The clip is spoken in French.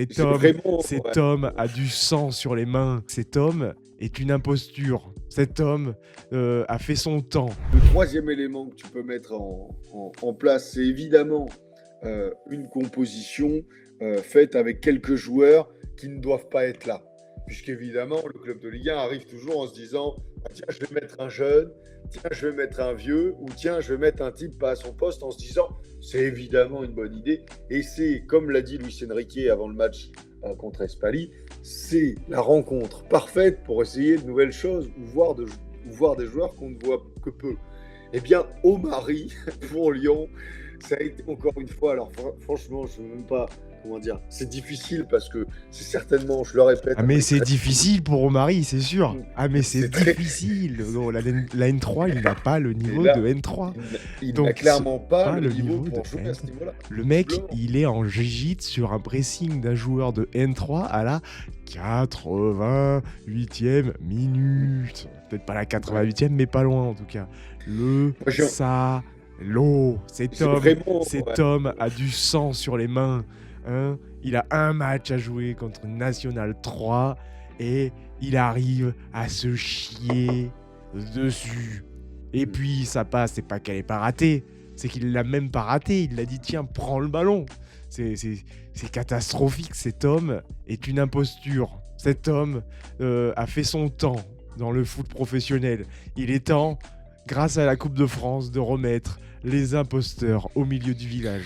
C'est vraiment Cet ouais, homme a du sang sur les mains. Cet homme est une imposture. Cet homme a fait son temps. le troisième élément que tu peux mettre en place, c'est évidemment, une composition, faite avec quelques joueurs qui ne doivent pas être là. Puisqu'évidemment, le club de Ligue 1 arrive toujours en se disant: «Ah tiens, je vais mettre un jeune, tiens, je vais mettre un vieux ou tiens, je vais mettre un type pas à son poste», en se disant: «C'est évidemment une bonne idée» et c'est, comme l'a dit Luis Enrique avant le match, contre Espali, c'est la rencontre parfaite pour essayer de nouvelles choses ou voir des joueurs qu'on ne voit que peu. Eh bien, Omari pour Lyon, ça a été encore une fois, alors franchement, je ne sais même pas comment dire, c'est difficile parce que c'est certainement, je le répète, Ah un mais mec c'est très difficile pour Omari, c'est sûr. Ah mais c'est c'est très difficile. Non, la N3, il n'a pas le et niveau de là, N3. il n'a Donc c'est clairement pas pas le le niveau niveau de pour jouer à ce N3. niveau-là, Le tout mec, simplement. il est en gîte sur un pressing d'un joueur de N3 à la 88e minute. Peut-être pas la Ouais. 88e, mais pas loin en tout cas. Le Moi, salaud. j'ai vraiment Cet ouais, homme a du sang sur les mains. Hein, il a un match à jouer contre National 3 et il arrive à se chier dessus. Et mmh, puis ça passe, c'est pas qu'elle est pas ratée, c'est qu'il l'a même pas ratée. Il l'a dit tiens, prends le ballon. C'est catastrophique. Cet homme est une imposture. Cet homme a fait son temps dans le foot professionnel. Il est temps, grâce à la Coupe de France, de remettre les imposteurs au milieu du village.